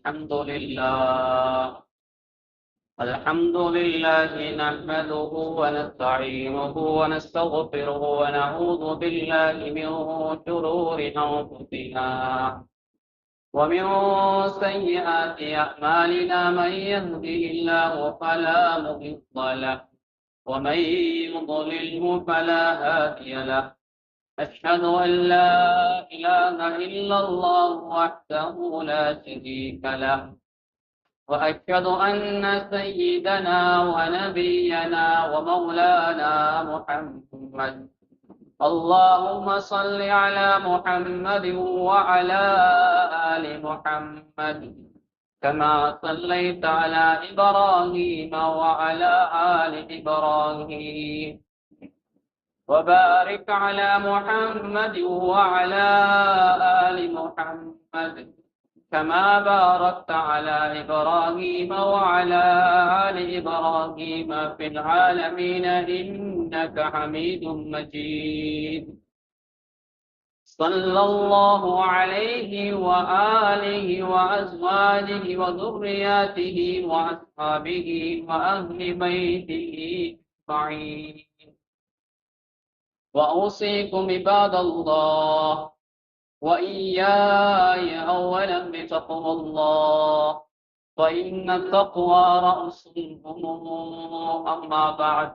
الحمد لله نحمده ونستعينه ونستغفره ونعوذ بالله من شرور أنفسنا ومن سيئات أعمالنا. من يهده الله فلا مضل له ومن يضلله فلا هادي له. أشهد أن لا إله إلا الله وحده لا شريك له، وأشهد أن سيدنا ونبينا ومولانا محمد. اللهم صل على محمد وعلى آل محمد كما صليت على إبراهيم وعلى آل إبراهيم، وبارك على محمد وعلى آل محمد كما باركت على إبراهيم وعلى آل إبراهيم في العالمين إنك حميد مجيد. صلى الله عليه وآله وأزواجه وذرياته وأصحابه وأهل بيته أجمعين. وأوصيكم عباد الله وإياي أولا بتقوى الله، فإن التقوى رأس الأمور. أما بعد،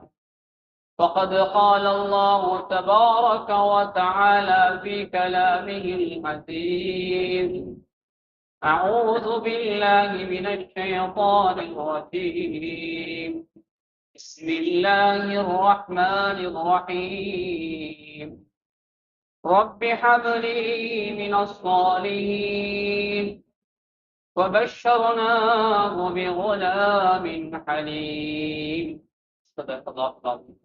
فقد قال الله تبارك وتعالى في كلامه الحكيم: أعوذ بالله من الشيطان الرجيم، بسم الله الرحمن الرحيم. رب هب لي من الصالحين. وبشرناه بغلام حليم. صدق الله العظيم.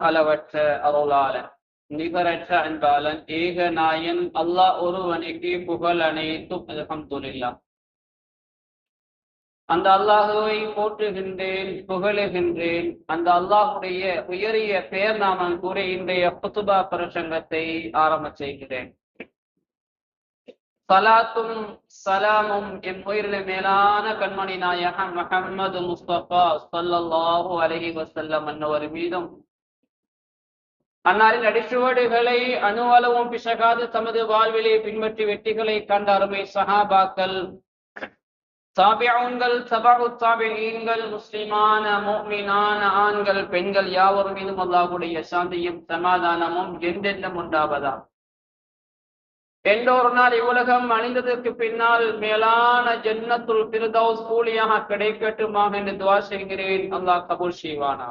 அளவற்ற அருளாளன் நிகரற்ற அன்பாளன் ஏக நாயன் அல்லாஹ் ஒருவனுக்கு புகழ் அனைத்தும் அல்ஹம்துலில்லாஹ். அந்த அல்லாஹுவை போற்றுகின்றேன், புகழுகின்றேன். அந்த அல்லாஹுடைய உயரிய பெயர் நாமம் கூறி இன்றைய குத்துபா பிரசங்கத்தை ஆரம்ப செய்கிறேன். சலாத்தும் சலாமும் என் உயிரில் மேலான கண்மணி நாயகம் முஹம்மது முஸ்தபா ஸல்லல்லாஹு அலைஹி வஸல்லம் அன்னவர் மீதும், அன்னாரின் அடிச்சுவடுகளை அணுவளவும் பிசகாது தமது வாழ்விலே பின்பற்றி வெற்றிகளை கண்ட அருமை சஹாபாக்கள், தாபிஊன்கள், தபஉ தாபிஈன்கள், முஸ்லிமான முஃமினான ஆண்கள் பெண்கள் யாவர் மீதும் அல்லாஹ்வுடைய சாந்தியும் சமாதானமும் என்றென்றும் உண்டாவதா. என்றொரு நாள் இவ்வுலகம் அணிந்ததற்கு பின்னால் மேலான ஜன்னத்துல் ஃபிர்தௌஸ் கூலியாக கிடைக்கட்டுமாக என்று துஆ செய்கிறேன். அல்லாஹ் கபூல் செய்வானா.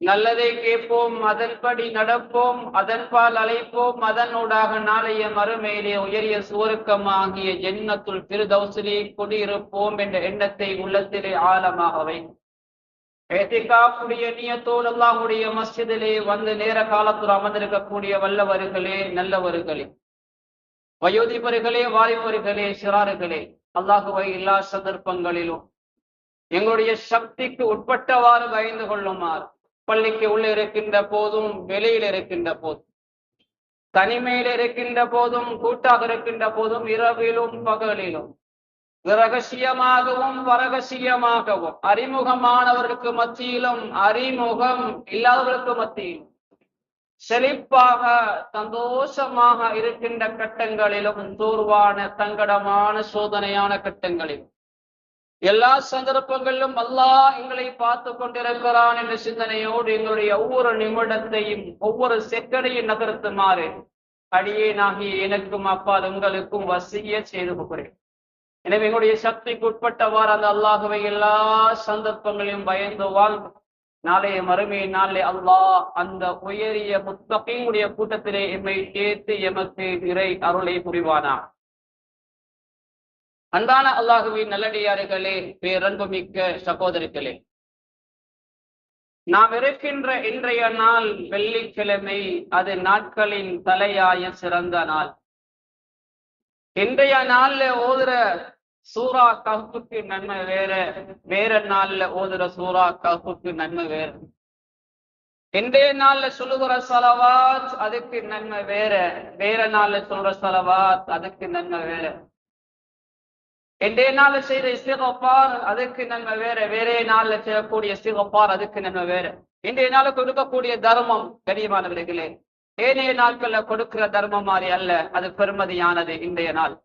நல்லதை கேட்போம், அதன்படி நடப்போம், அதன்பால் அழைப்போம், அதனூடாக நாளைய மறுமையிலே உயரிய சுவர்க்கமாகிய ஜன்னத்துல் ஃபிர்தௌஸிலே குடியிருப்போம் என்ற எண்ணத்தை உள்ளத்திலே ஆழமாகவே இஹ்திகாஃபுடைய நியத்தோடு அல்லாஹ்வுடைய மஸ்ஜிதிலே வந்து நேர காலத்தில் அமர்ந்திருக்கக்கூடிய வல்லவர்களே, நல்லவர்களே, வயோதிபர்களே, வாலிபர்களே, சிறார்களே, அல்லாஹுவை எல்லா சந்தர்ப்பங்களிலும் எங்களுடைய சக்திக்கு உட்பட்டவாறு பயந்து கொள்ளுமாறு, பள்ளிக்கு உள்ள இருக்கின்ற போதும், வெளியில் இருக்கின்ற போதும், தனிமையில் இருக்கின்ற போதும், கூட்டாக இருக்கின்ற போதும், இரவிலும் பகலிலும், ரகசியமாகவும் பரகசியமாகவும், அறிமுகமானவர்களுக்கு மத்தியிலும் அறிமுகம் இல்லாதவர்களுக்கு மத்தியிலும், செழிப்பாக சந்தோஷமாக இருக்கின்ற கட்டங்களிலும், தூர்வான சங்கடமான சோதனையான கட்டங்களிலும், எல்லா சந்தர்ப்பங்களிலும் அல்லாஹ் எங்களை பார்த்து கொண்டிருக்கிறான் என்ற சிந்தனையோடு எங்களுடைய ஒவ்வொரு நிமிடத்தையும் ஒவ்வொரு செகண்டையும் நகர்த்துமாறு அடியேனாகிய எனக்கும் அப்பால் உங்களுக்கும் வசிய செய்து கொள்கிறேன். எனவே எங்களுடைய சக்திக்கு உட்பட்டவாறு அந்த அல்லாஹுவை எல்லா சந்தர்ப்பங்களையும் பயந்து வாழ்வு நாளைய மறுமை நாளே அல்லாஹ் அந்த உயரிய முத்தகீனுடைய கூட்டத்திலே எம்மை சேர்த்து எமக்கு இறை அருளை புரிவானா. அன்பான அல்லாஹுவின் நல்லடியார்களே, பேரன்புமிக்க சகோதரிகளே, நாம் இருக்கின்ற இன்றைய நாள் வெள்ளிக்கிழமை. அது நாட்களின் தலையாய சிறந்த நாள். இன்றைய நாள்ல ஓதுற சூரா கஹ்ஃபுக்கு நன்மை வேற, வேற நாள்ல ஓதுற சூரா கஹ்ஃபுக்கு நன்மை வேற. இன்றைய நாள்ல சொல்லுகிற ஸலவாத் அதுக்கு நன்மை வேற, வேற நாள்ல சொல்ற ஸலவாத் அதுக்கு நன்மை வேற. இன்றைய நாள்ல செய்யற இஸ்திக்ஃபார் அதுக்கு நன்மை வேற, வேற நாள்ல செய்யக்கூடிய இஸ்திக்ஃபார் அதுக்கு நன்மை வேற. இன்றைய நாளுக்கு கொடுக்கக்கூடிய தர்மம் கண்ணியமானவர்களே ஏனைய நாட்கள்ல கொடுக்கிற தர்மம் மாதிரி அல்ல, அது பெருமதியானது இன்றைய நாள்.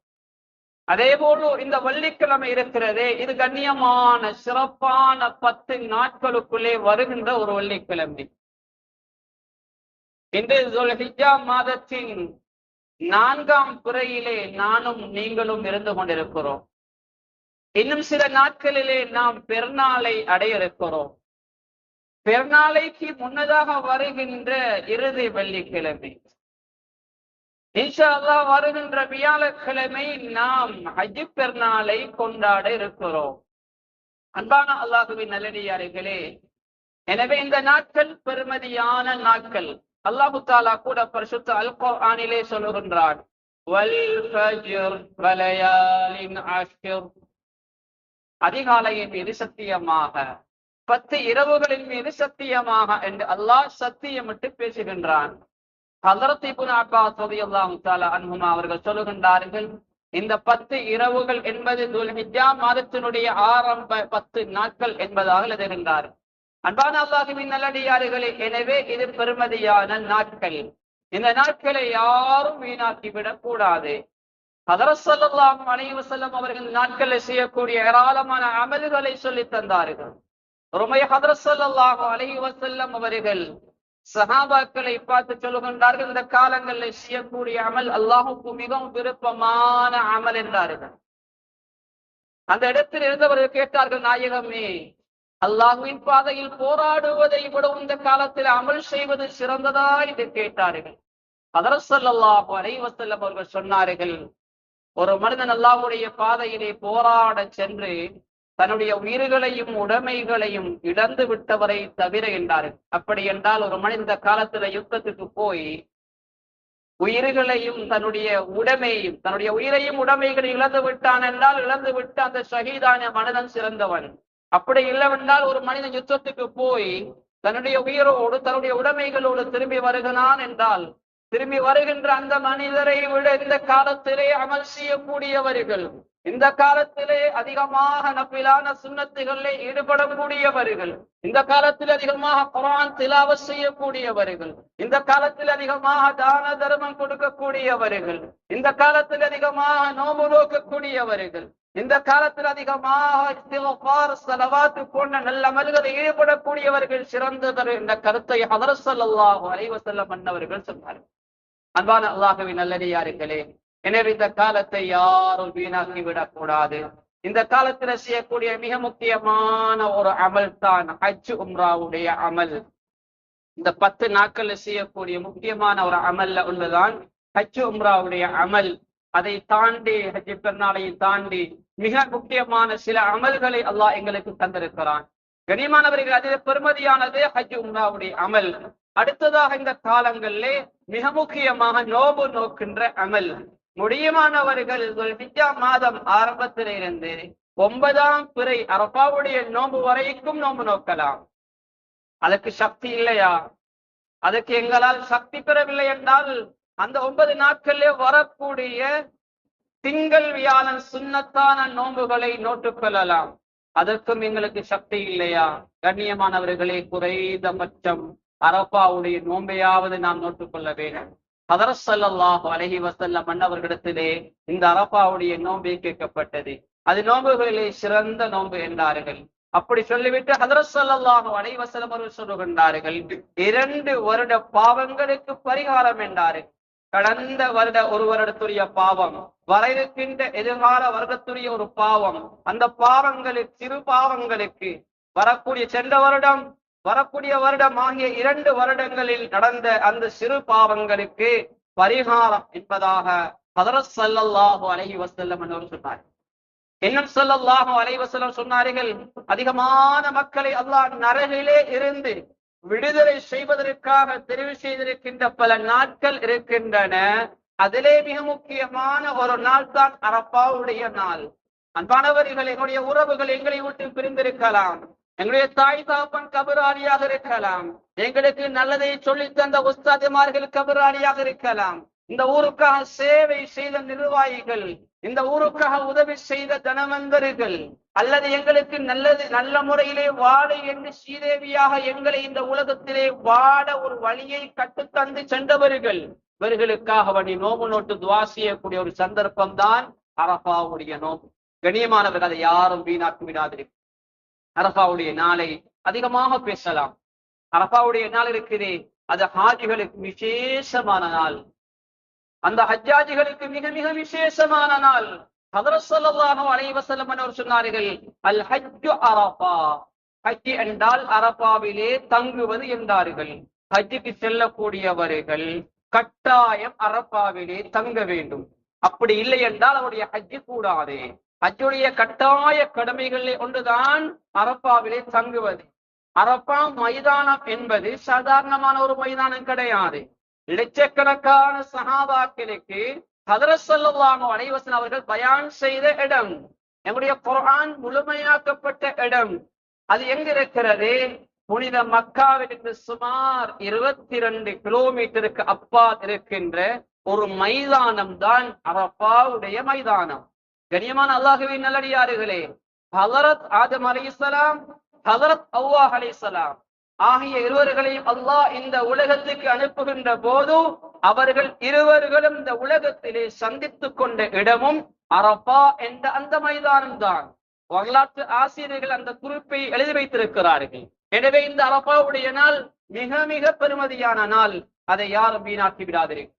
அதே போல இந்த வெள்ளிக்கிழமை இருக்கிறதே இது கண்ணியமான சிறப்பான 10 நாட்களுக்குள்ளே வருகின்ற ஒரு வெள்ளிக்கிழமை. இன்று துல்ஹிஜ்ஜா மாதத்தின் 4ஆம் பிறையிலே நானும் நீங்களும் இருந்து கொண்டிருக்கிறோம். இன்னும் சில நாட்களிலே நாம் பெருநாளை அடைய இருக்கிறோம். பெருநாளைக்கு முன்னதாக வருகின்ற இறுதி வெள்ளிக்கிழமை, இன்ஷா அல்லாஹ் வருகின்ற வியாழக்கிழமை நாம் ஹஜ் பெருநாளை கொண்டாட இருக்கிறோம். அன்பான அல்லாஹுவின் நல்லடியார்களே, எனவே இந்த நாட்கள் பெருமதியான நாட்கள். அல்லாஹு தஆலா கூட பரிசுத்த அல் குர்ஆனிலே சொல்லுகின்றான், வல் ஃபஜ்ர் வலயாலின் அஷ்ர், அதிகாலையின் மீது சத்தியமாக, 10 இரவுகளின் மீது சத்தியமாக என்று அல்லாஹ் சத்தியமிட்டு பேசுகின்றான். ஹஜ்ரத் இப்னு அப்பாஸ் ரலியல்லாஹு தஆலா அன்ஹுமா அவர்கள் சொல்லுகின்றார்கள், இந்த 10 இரவுகள் என்பது துல்ஹிஜ்ஜா மாதத்தினுடைய ஆரம்ப 10 நாட்கள் என்பதாக எழுதுகின்றார். அன்பான அல்லாஹ்வின் நல்லடியார்களே, எனவே இது பெருமதியான நாட்கள். இந்த நாட்களை யாரும் வீணாக்கி விடக் கூடாது. ஹஜ்ரத் ஸல்லல்லாஹு அலைஹி வஸல்லம் அவர்கள் நாட்களில் செய்யக்கூடிய ஏராளமான அமல்களை சொல்லி தந்தார்கள். ஒருமுறை ஹஜ்ரத் ஸல்லல்லாஹு அலைஹி வஸல்லம் அவர்கள் சஹாபாக்களை பார்த்து சொல்லுகின்றார்கள், இந்த காலங்களில் செய்யக்கூடிய அமல் அல்லாஹுக்கு மிகவும் விருப்பமான அமல் என்றார்கள். அந்த இடத்தில் இருந்தவர்கள் கேட்டார்கள், நாயகமே, அல்லாஹ்வின் பாதையில் போராடுவதை விட இந்த காலத்தில் அமல் செய்வது சிறந்ததா என்று கேட்டார்கள். ஹஜ்ரத் ஸல்லல்லாஹு அலைஹி வஸல்லம் அவர்கள் சொன்னார்கள், ஒரு மனிதன் அல்லாஹ்வுடைய பாதையிலே போராட சென்று தன்னுடைய உயிர்களையும் உடைமைகளையும் இழந்து விட்டவரை தவிர என்றார்கள். அப்படி என்றால் ஒரு மனிதன் இந்த காலத்துல யுத்தத்துக்கு போய் உயிர்களையும் தன்னுடைய உயிரையும் உடைமைகளையும் இழந்து விட்டான் என்றால், இழந்து விட்டு அந்த ஷஹீதான மனிதன் சிறந்தவன். அப்படி இல்லவென்றால் ஒரு மனிதன் யுத்தத்துக்கு போய் தன்னுடைய உயிரோடு தன்னுடைய உடைமைகளோடு திரும்பி வருகிறான் என்றால், திரும்பி வருகின்ற அந்த மனிதரை விட இந்த காலத்திலே அமல் செய்யக்கூடியவர்கள், இந்த காலத்திலே அதிகமாக நஃபிலான சுன்னத்துகளிலே ஈடுபடக்கூடியவர்கள், இந்த காலத்தில் அதிகமாக குர்ஆன் திலாவத் செய்யக்கூடியவர்கள், இந்த காலத்தில் அதிகமாக தான தர்மம் கொடுக்கக்கூடியவர்கள், இந்த காலத்தில் அதிகமாக நோன்பு நோக்கக்கூடியவர்கள், இந்த காலத்தில் அதிகமாக இஸ்திக்ஃபார் ஸலவாத் போன்ற நல்ல அமல்களில் ஈடுபடக்கூடியவர்கள் சிறந்தவர் என்ற கருத்தை ஹஜ்ரத் ஸல்லல்லாஹு அலைஹி வஸல்லம் அன்னவர்கள் சொன்னார்கள். அன்பான அல்லாஹ்வின் நல்லடியார்களே, எனவே இந்த காலத்தை யாரும் வீணாக்கி விடக்கூடாது. இந்த காலத்தில் செய்யக்கூடிய மிக முக்கியமான ஒரு அமல் தான் ஹஜ் உம்ராவுடைய அமல். இந்த 10 நாட்கள் செய்யக்கூடிய முக்கியமான ஒரு அமல்ல உள்ளதான் ஹஜ் உம்ராவுடைய அமல். அதை தாண்டி ஹஜ் பெருநாளை தாண்டி மிக முக்கியமான சில அமல்களை அல்லாஹ் எங்களுக்கு தந்திருக்கிறான். கண்ணியமானவர்கள், அதில் பெருமதியானது ஹஜ் உம்ராவுடைய அமல். அடுத்ததாக இந்த காலங்களிலே மிக முக்கியமாக நோன்பு நோக்கின்ற அமல். முடியுமானவர்கள் துல்ஹிஜ்ஜா மாதம் ஆரம்பத்திலிருந்து 9ஆம் பிறை அரஃபாவுடைய நோன்பு வரைக்கும் நோன்பு நோக்கலாம். அதற்கு சக்தி இல்லையா? அதற்கு எங்களால் சக்தி பெறவில்லை என்றால் அந்த 9 நாட்களிலே வரக்கூடிய திங்கள் வியாழன் சுன்னத்தான நோன்புகளை நோட்டுக் கொள்ளலாம். அதற்கும் எங்களுக்கு சக்தி இல்லையா? கண்ணியமானவர்களே, குறைந்தபட்சம் அரஃபாவுடைய நோன்பையாவது நாம் நோட்டுக் கொள்ள வேண்டும். ஹஜ்ரத் ஸல்லல்லாஹு அலைஹி வஸல்லம் அன்னவர்களிடத்திலே இந்த அரஃபாவுடைய நோன்பை கேட்கப்பட்டது. அது நோன்புகளிலே சிறந்த நோன்பு என்றார்கள். அப்படி சொல்லிவிட்டு ஹஜ்ரத் ஸல்லல்லாஹு அலைஹி வஸல்லம் அவர்கள் சொல்லுகின்றார்கள், 2 வருட பாவங்களுக்கு பரிகாரம் என்றார்கள். கடந்த வருட ஒரு வருடத்துடைய பாவம், வர இருக்கின்ற எதிர்கால வருடத்துடைய ஒரு பாவம், அந்த பாவங்களுக்கு சிறு பாவங்களுக்கு வரக்கூடிய சென்ற வருடம் வரக்கூடிய வருடம் ஆகிய 2 வருடங்களில் நடந்த அந்த சிறு பாவங்களுக்கு பரிகாரம் என்பதாக ஹஜ்ரத் ஸல்லல்லாஹு அலைஹி வஸல்லம் அவர்கள் சொன்னார். இன்னும் ஸல்லல்லாஹு அலைஹி வஸல்லம் சொன்னார்கள், அதிகமான மக்களை அல்லாஹ் நரகிலே இருந்து விடுதலை செய்வதற்காக தெரிவு செய்திருக்கின்ற பல நாட்கள் இருக்கின்றன. அதிலே மிக முக்கியமான ஒரு நாள் தான் அரஃபாவுடைய நாள். அன்பானவர்கள், எங்களுடைய உறவுகள் எங்களை விட்டு பிரிந்திருக்கலாம், எங்களுடைய தாய் தகப்பன் கபராளியாக இருக்கலாம், எங்களுக்கு நல்லதை சொல்லி தந்த உஸ்தாதிமார்கள் கபராளியாக இருக்கலாம், இந்த ஊருக்காக சேவை செய்த நிர்வாகிகள், இந்த ஊருக்காக உதவி செய்த தனவந்தர்கள், அல்லது எங்களுக்கு நல்ல முறையிலே வாழ என்று ஸ்ரீதேவியாக எங்களை இந்த உலகத்திலே வாழ ஒரு வழியை கட்டுத்தந்து சென்றவர்கள், இவர்களுக்காக வழி நோம்பு நோட்டு துவா செய்யக்கூடிய ஒரு சந்தர்ப்பம் தான் அரபாவுடைய நோம்பு. கண்ணியமானவர்கள், அதை யாரும் வீணாக்கி விடாதிருக்கும். அரபாவுடைய நாளை அதிகமாக பேசலாம். அரபாவுடைய நாள் இருக்குதே, அது ஹாஜிகளுக்கு விசேஷமான நாள். அந்த ஹஜ்ஜாஜிகளுக்கு மிக மிக விசேஷமான நாள். ஹஜ்ரத் ஸல்லல்லாஹு அலைஹி வஸல்லம் அவர்கள் சொன்னார்கள், அல் ஹஜ்ஜு அரபா, ஹஜ் என்றால் அரபாவிலே தங்குவது என்றார்கள். ஹஜ்ஜுக்கு செல்லக்கூடியவர்கள் கட்டாயம் அரபாவிலே தங்க வேண்டும். அப்படி இல்லை என்றால் அவருடைய ஹஜ்ஜு கூடாது. ஹஜ்ஜுடைய கட்டாய கடமைகளில் ஒன்றுதான் அரபாவிலே தங்குவது. அரபா மைதானம் என்பது சாதாரணமான ஒரு மைதானம் கிடையாது. லட்சக்கணக்கான சஹாபாக்களுக்கு ஹஜ்ரத் ஸல்லல்லாஹு அலைஹி வஸல்லம் அவர்கள் பயான் செய்த இடம், நம்முடைய குர்ஆன் முழுமையாக்கப்பட்ட இடம். அது எங்க இருக்கிறது? புனித மக்காவிலிருந்து சுமார் 22 கிலோமீட்டருக்கு அப்பால் இருக்கின்ற ஒரு மைதானம் தான் அரபாவுடைய மைதானம். கண்ணியமான அல்லாஹ்வின் நல்லடியார்களே, ஹஜ்ரத் ஆதம் அலைஹிஸ்ஸலாம், ஹஜ்ரத் ஹவ்வா அலைஹிஸ்ஸலாம் ஆகிய இருவர்களையும் அல்லாஹ் இந்த உலகத்துக்கு அனுப்புகின்ற போது அவர்கள் இருவர்களும் இந்த உலகத்திலே சந்தித்துக் கொண்ட இடமும் அரபா என்ற அந்த மைதானம் தான். வரலாற்று ஆசிரியர்கள் அந்த குறிப்பை எழுதி வைத்திருக்கிறார்கள். எனவே இந்த அரபாவுடைய நாள் மிக மிக பெருமதியான நாள். அதை யாரும் வீணாக்கி விடாதீர்கள்.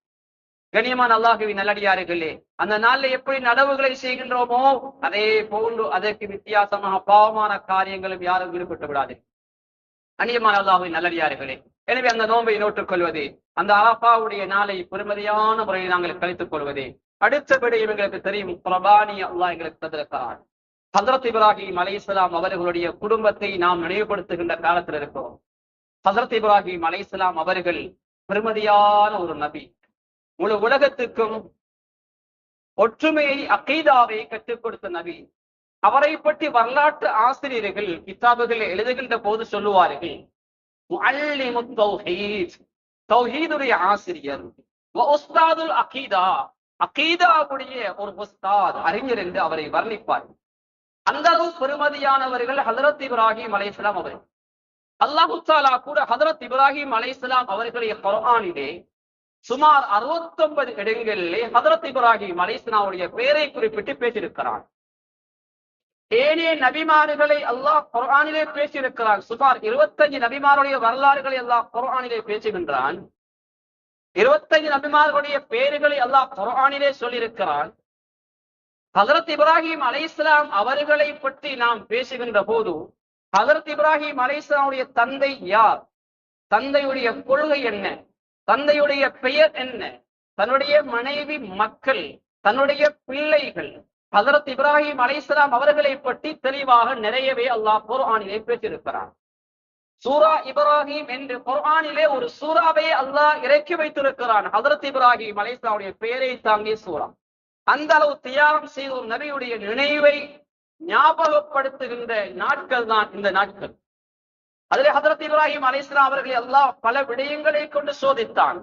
கண்ணியமான அல்லாஹ்வின் நல்லடியார்களே, அந்த நாள்ல எப்படி நடவுகளை செய்கின்றோமோ அதே போன்று அதற்கு வித்தியாசமாக பாவமான காரியங்களும் யாரும் ஈடுபட்டு விடாதீர்கள். கண்ணியமான அல்லாஹ்வின் நல்லடியார்களே, எனவே அந்த நோன்பை நோட்டுக் கொள்வது, அந்த அரபாவுடைய நாளை பெருமதியான முறையில் நாங்கள் கழித்துக் கொள்வது. அடுத்தபடி எங்களுக்கு தெரியும், குர்பானி அல்லாஹ் எங்களுக்கு தந்திருக்கிறார். ஹஜ்ரத் இப்ராஹிம் அலைஹிஸ்ஸலாம் அவர்களுடைய குடும்பத்தை நாம் நினைவுபடுத்துகின்ற காலத்தில் இருக்கிறோம். ஹஜ்ரத் இப்ராஹிம் அலைஹிஸ்ஸலாம் அவர்கள் பெருமதியான ஒரு நபி. முழு உலகத்துக்கும் ஒற்றுமையை, அகீதாவை கற்றுக் கொடுத்த நபி. அவரை பற்றி வரலாற்று ஆசிரியர்கள் கிதாபுகளை எழுதுகின்ற போது சொல்லுவார்கள், முஅல்லிமுத் தௌஹீத், தௌஹீதுடைய ஆசிரியர், வ உஸ்தாதுல் அகீதா, அகீதாவுடைய ஒரு உஸ்தாத், அறிஞர் என்று அவரை வர்ணிப்பார். அந்த அளவு பெருமதியானவர்கள் ஹஜ்ரத் இப்ராஹிம் அலைஹிஸ்ஸலாம் அவர்கள். அல்லாஹ் தஆலா கூட ஹஜ்ரத் இப்ராஹிம் அலைஹிஸ்ஸலாம் அவர்களுடைய குர்ஆனிலே சுமார் 69 இடங்களிலே ஹஜ்ரத் இப்ராஹிம் அலைஹிஸ்ஸலாமுடைய பெயரை குறிப்பிட்டு பேசியிருக்கிறார். ஏனைய நபிமார்களை அல்லாஹ் குர்ஆனிலே பேசியிருக்கிறான். சுமார் 25 நபிமாருடைய வரலாறுகளை அல்லாஹ் குர்ஆனிலே பேசுகின்றான். 25 நபிமார்களுடைய பெயர்களை அல்லாஹ் குர்ஆனிலே சொல்லியிருக்கிறான். ஹஜ்ரத் இப்ராஹிம் அலைஹிஸ்ஸலாம் அவர்களை பற்றி நாம் பேசுகின்ற போது ஹஜ்ரத் இப்ராஹிம் அலைஹிஸ்ஸலாமுடைய தந்தை யார், தந்தையுடைய கொள்கை என்ன, தந்தையுடைய பெயர் என்ன, தன்னுடைய மனைவி, மக்கள், தன்னுடைய பிள்ளைகள், ஹஜ்ரத் இப்ராஹிம் அலைஹிஸ்ஸலாம் அவர்களை பற்றி தெளிவாக நிறையவே அல்லாஹ் குர்ஆனிலே பேசியிருக்கிறார். சூரா இப்ராஹிம் என்று குர்ஆனிலே ஒரு சூறாவை அல்லாஹ் இறக்கி வைத்திருக்கிறான். ஹஜ்ரத் இப்ராஹிம் அலைஹிஸ்ஸலாமுடைய பெயரை தாங்கிய சூரா. அந்த அளவு தியாகம் செய்த ஒரு நபியுடைய நினைவை ஞாபகப்படுத்துகின்ற நாட்கள் தான் இந்த நாட்கள். அதிலே ஹஜ்ரத் இப்ராஹிம் அலைஹிஸ்ஸலாம் அவர்களை அல்லாஹ் பல விடயங்களை கொண்டு சோதித்தான்.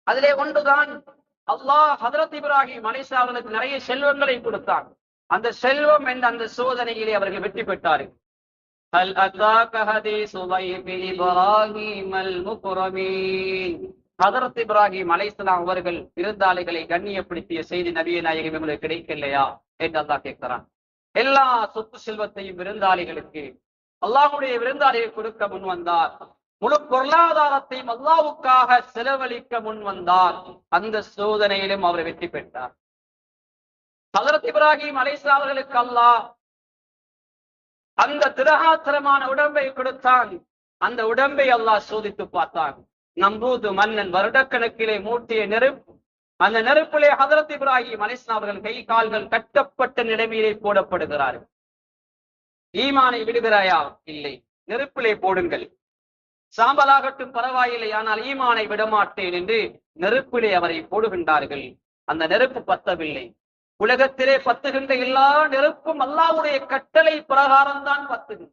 அதிலே ஒன்றுதான், அல்லாஹ் ஹஜ்ரத் இப்ராஹிம் அலைஹிஸ்ஸலாம் அவர்களுக்கு நிறைய செல்வங்களை கொடுத்தான். அந்த செல்வம் என்ற அந்த சோதனையிலே அவர்கள் வெற்றி பெற்றார்கள். ஹல் அதாக ஹதீஸு தைஃபி இப்ராஹீமல் முக்ரமீன். ஹஜ்ரத் இப்ராஹிம் அலைஹிஸ்ஸலாம் அவர்கள் விருந்தாளிகளை கண்ணியப்படுத்திய செய்தி நபியே நாயகம் உங்களுக்கு கிடைக்கலையா என்று அல்லாஹ் கேட்கிறான். எல்லா சொத்து செல்வத்தையும் விருந்தாளிகளுக்கு, அல்லாஹ்வுடைய விருந்தாளிகள் கொடுக்க முன் வந்தார். முழு பொருளாதாரத்தையும் அல்லாஹ்வுக்காக செலவழிக்க முன் வந்தார். அந்த சோதனையிலும் அவர் வெற்றி பெற்றார். ஹஜ்ரத் இப்ராஹிம் அலைஹிஸ்ஸலாம் அவர்களுக்கு அல்லாஹ் அந்த திரகாத்திரமான உடம்பை கொடுத்தான். அந்த உடம்பை அல்லாஹ் சோதித்து பார்த்தான். நம்ரூது மன்னன் வருடக்கணக்கிலே மூட்டிய நெருப்பு, அந்த நெருப்பிலே ஹஜ்ரத் இப்ராஹிம் அலைஹிஸ்ஸலாம் அவர்கள் கை கால்கள் கட்டப்பட்ட நிலைமையிலே போடப்படுகிறார்கள். ஈமானை விடுகிறாயா? இல்லை, நெருப்பிலே போடுங்கள், சாம்பலாகட்டும் பரவாயில்லை, ஆனால் ஈமானை விடமாட்டேன் என்று நெருப்பிலே அவரை போடுகின்றார்கள். அந்த நெருப்பு பத்தவில்லை. உலகத்திலே பத்துகின்ற எல்லா நெருப்பும் அல்லாஹ்வுடைய கட்டளை பிரகாரம் தான் பத்துகின்ற.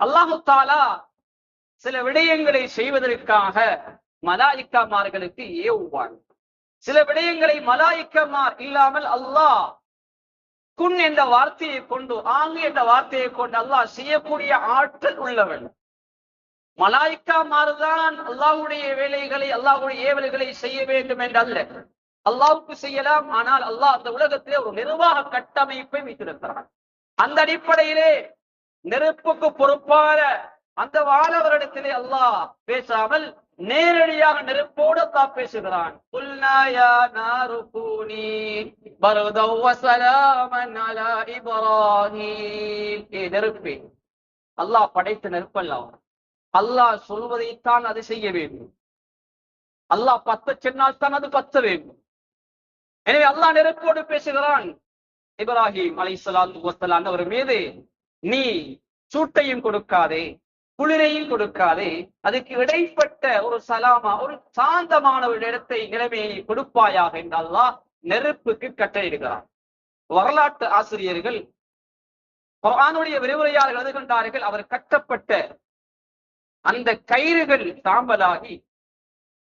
அல்லாஹு தாலா சில விடயங்களை செய்வதற்காக மலாயிக்காமார்களுக்கு ஏவுவான். சில விடயங்களை மலாயிக்கமார் இல்லாமல் அல்லாஹ் குன் என்ற வார்த்தையை கொண்டு, ஆங்கு என்ற வார்த்தையை கொண்டு அல்லாஹ் செய்யக்கூடிய ஆற்றல் உள்ளவன். மலாயிக்காமார்தான் அல்லாஹ்வுடைய வேலைகளை, அல்லாஹ்வுடைய ஏவல்களை செய்ய வேண்டும் என்று அல்ல, அல்லாஹ்வுக்கு செய்யலாம். ஆனால் அல்லாஹ் அந்த உலகத்திலே ஒரு நிர்வாக கட்டமைப்பை வைத்திருக்கிறான். அந்த அடிப்படையிலே நெருப்புக்கு பொறுப்பான அந்த வானவரிடத்திலே அல்லாஹ் பேசாமல் நேரடியாக நெருப்போடு தான் பேசுகிறான். நெருப்பே, அல்லாஹ் படைத்த நெருப்பல்ல, அல்லாஹ் சொல்வதைத்தான் அது செய்ய வேண்டும். அல்லாஹ் பத்த சொன்னால் தான் அது பத்த வேண்டும். எனவே அல்லாஹ் நெருப்போடு பேசுகிறான். இப்ராஹிம் அலைஹிஸ்ஸலாத்து வஸ்ஸலாம் அவர் மீது நீ சூட்டையும் கொடுக்காதே, குளிரையும் கொடுக்காதே, அதுக்கு இடைப்பட்ட ஒரு சலாமா, ஒரு சாந்தமான ஒரு இடத்தை, நிலைமையை கொடுப்பாயாக என்று அல்லாஹ் நெருப்புக்கு கட்டளையிடுகிறார். வரலாற்று ஆசிரியர்கள், குர்ஆனுடைய விரிவுரையாளர்கள் எழுதுகின்றார்கள், அவர் கட்டப்பட்ட அந்த கயிறுகள் சாம்பலாகி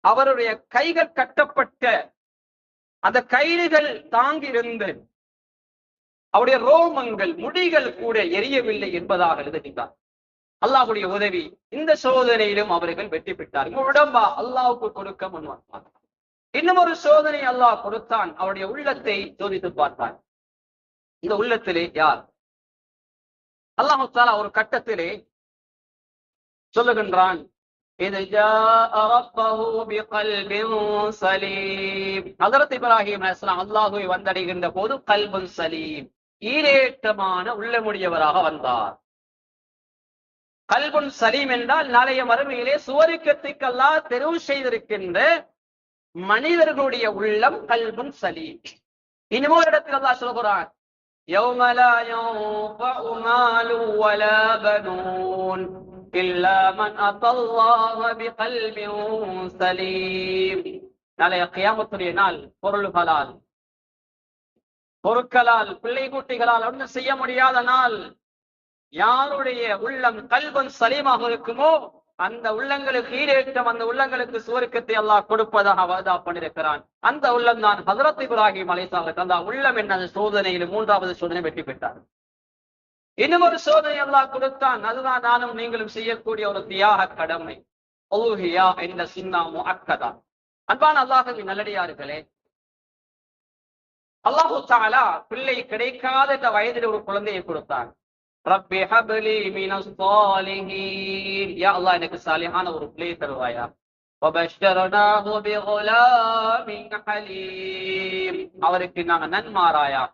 அவருடைய கைகள் கட்டப்பட்ட அந்த கயிறுகள் தாங்கியிருந்த அவருடைய ரோமங்கள், முடிகள் கூட எரியவில்லை என்பதாக எழுதுகின்றார். அல்லாஹ்வுடைய உதவி, இந்த சோதனையிலும் அவர்கள் வெற்றி பெற்றார்கள். உடம்பா அல்லாஹ்வுக்கு கொடுக்க முன்வந்தார். இன்னும் ஒரு சோதனை அல்லாஹ் கொடுத்தான், அவருடைய உள்ளத்தை சோதித்து பார்த்தான். இந்த உள்ளத்திலே யார்? அல்லாஹ் தஆலா ஒரு கட்டத்திலே சொல்லுகின்றான், ஹஜ்ரத் இப்ராஹிம் அலைஹிஸ்ஸலாம் அல்லாஹ்வை வந்தடைகின்ற போது கல்புன் சலீம், ஈரேற்றமான உள்ளமுடையவராக வந்தார். கல்புன் சலீம் என்றால் நாளைய மறுமையிலே சுவர்க்கத்துக்கு அல்லாஹ் தெரிவு செய்திருக்கின்ற மனிதர்களுடைய உள்ளம் கல்புன் சலீம். இன்னொரு இடத்தில் அல்லாஹ் சொல்கிறான், யௌம லா யன்ஃபஉ மாலு வலா பனூன் இல்லா மன் அத்தல்லாஹ பிகல்பின் சலீம். நாளைய கியாமத்துடைய நாள் பொருள்களால், பொருட்களால், பிள்ளை குட்டிகளால் ஒன்றும் செய்ய முடியாத நாள். யாருடைய உள்ளம் கல்பன் சலீமாக இருக்குமோ அந்த உள்ளங்களுக்கு ஈடேற்றம், அந்த உள்ளங்களுக்கு சுவர்க்கத்தை அல்லாஹ் கொடுப்பதாக வாதா பண்ணியிருக்கிறான். அந்த உள்ளம் தான் ஹஜ்ரத் இப்ராஹிம் அலைஹிஸ்ஸலாம். அந்த உள்ளம் என்ன சோதனையில் 3வது சோதனை வெற்றி பெற்றார். இன்னும் ஒரு சோதனை அல்லாஹ் கொடுத்தான். அதுதான் நானும் நீங்களும் செய்யக்கூடிய ஒரு தியாக கடமை, உலூஹியா என்ற சுன்னா முஅக்கதா. அன்பான அல்லாஹ்வின் நல்லடியார்களே, அல்லாஹ் தஆலா பிள்ளை கிடைக்காத இந்த வயதில் ஒரு குழந்தையை கொடுத்தான். ரப்பி ஹப்லி மினஸ் ஸாலிஹீன், யா அல்லாஹ் எனக்கு சாலிஹான ஒரு பிள்ளையை தருவாயா. வபஷர்னாஹு பிகுலாமின் ஹலீம், அவருக்கு நாங்க நன்மாராயா,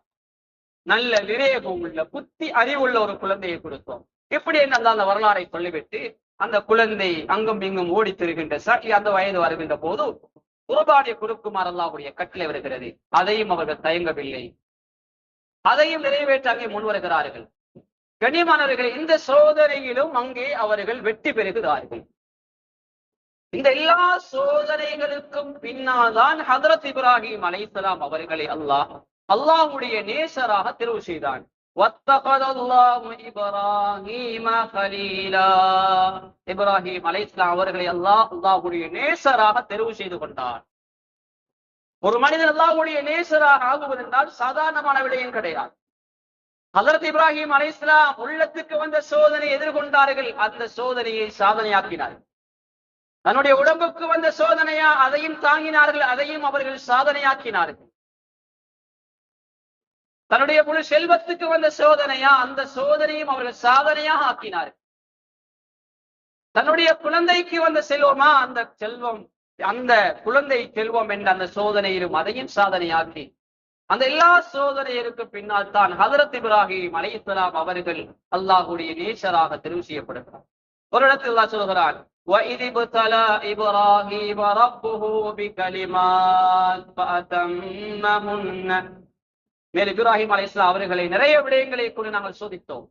நல்ல விவேகம் உள்ள, புத்தி அறிவுள்ள ஒரு குழந்தையை கொடுத்தோம். எப்படி என்ன அந்த வரலாறை சொல்லிவிட்டு அந்த குழந்தை அங்கும் இங்கும் ஓடி திரிகின்ற அந்த வயது வருகின்ற போது குர்பானை கொடுக்குமாறு அல்லாஹ்வுடைய கட்டளை வருகிறது. அதையும் அவர்கள் தயங்கவில்லை, அதையும் நிறைவேற்ற அங்கே முன் வருகிறார்கள். கண்ணியமானவர்கள், இந்த சோதனையிலும் அங்கே அவர்கள் வெற்றி பெறுகிறார்கள். இந்த எல்லா சோதனைகளுக்கும் பின்னால் தான் ஹஜ்ரத் இப்ராஹிம் அலைஹிஸ்ஸலாம் அவர்களை அல்லாஹ்வுடைய நேசராக தெரிவு செய்தான். வத்தகதல்லாஹு இப்ராஹீம கலீலா, இப்ராஹிம் அலைஹிஸ்ஸலாம் அவர்களை அல்லாஹ்வுடைய நேசராக தெரிவு செய்து கொண்டார். ஒரு மனிதன் அல்லாஹ்வுடைய நேசராக ஆகுவதென்றால் சாதாரணமான விடயம் கிடையாது. ஹஜ்ரத் இப்ராஹிம் அலைஹிஸ்ஸலாம் உள்ளத்துக்கு வந்த சோதனை எதிர்கொண்டார்கள், அந்த சோதனையை சாதனையாக்கினார்கள். தன்னுடைய உடம்புக்கு வந்த சோதனையா, அதையும் தாங்கினார்கள், அதையும் அவர்கள் சாதனையாக்கினார்கள். தன்னுடைய முழு செல்வத்துக்கு வந்த சோதனையா, அந்த சோதனையும் அவர்கள் சாதனையாக ஆக்கினார்கள். தன்னுடைய குழந்தைக்கு வந்த செல்வமா, அந்த செல்வம், அந்த குழந்தை செல்வம் என்ற அந்த சோதனையிலும் அதையும் சாதனையாக்கி, அந்த எல்லா சோதனைகளுக்கு பின்னால் தான் ஹஜ்ரத் இப்ராஹிம் அலைஹிஸ்ஸலாம் அவர்கள் அல்லாஹ்வுடைய நேசராக தெரிவு செய்யப்படுகிறார். ஒரு இடத்தில் அல்லாஹ் சொல்கிறான், وَإِذِ ابْتَلَى إِبْرَاهِيمَ رَبُّهُ بِكَلِمَاتٍ فَأَتَمَّهُنَّ. மேலும் இப்ராஹிம் அலைஹிஸ்ஸலாம் அவர்களை நிறைய விடயங்களை கொண்டு நாங்கள் சோதித்தோம்,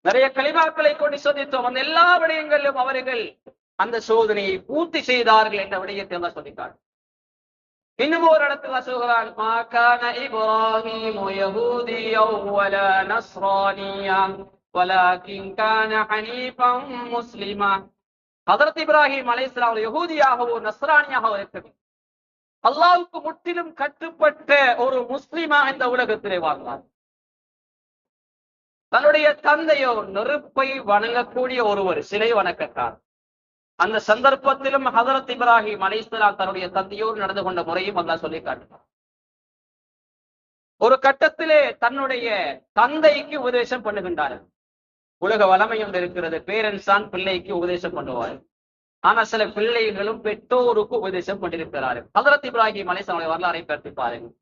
நிறைய கலிமாக்களை கொண்டு சோதித்தோம். அந்த எல்லா விடயங்களிலும் அவர்கள் அந்த சோதனையை பூர்த்தி செய்தார்கள் என்ற விடயத்தை அல்லாஹ் சொல்லிட்டார். இன்னும் ஒரு இடத்துல சொல்கிறான், மா கான இப்ராஹீமு யஹூதிய்யன் வலா நஸ்ரானிய்யன் வலாகின் கான ஹனீஃபன் முஸ்லிமா. ஹஜ்ரத் இப்ராஹிம் அலைஹிஸ்ஸலாம் ஒரு யஹூதியாகவோ நஸ்ரானியாகவோ இருக்கவில்லை. அல்லாஹ்வுக்கு முற்றிலும் கட்டுப்பட்ட ஒரு முஸ்லிமா இந்த உலகத்திலே வாழ்ந்தார். தன்னுடைய தந்தையோ நெருப்பை வணங்கக்கூடிய ஒருவர், சிலை வணக்கத்தார். அந்த சந்தர்ப்பத்திலும் ஹஜ்ரத் இப்ராஹிம் அலைஹிஸ்ஸலாம் தன்னுடைய தந்தையோடு நடந்து கொண்ட முறையும் அல்லாஹ் சொல்லி காட்டுகிறார். ஒரு கட்டத்திலே தன்னுடைய தந்தைக்கு உபதேசம் பண்ணுகின்றார். உலக வளமை ஒன்று இருக்கிறது, பேரண்ட்ஸ் தான் பிள்ளைக்கு உபதேசம் பண்ணுவார். ஆனா சில பிள்ளைகளும் பெற்றோருக்கு உபதேசம் கொண்டிருக்கிறார்கள். ஹஜ்ரத் இப்ராஹிம் அலைஹிஸ்ஸலாம் வரலாறை பற்றி பாருங்கள்.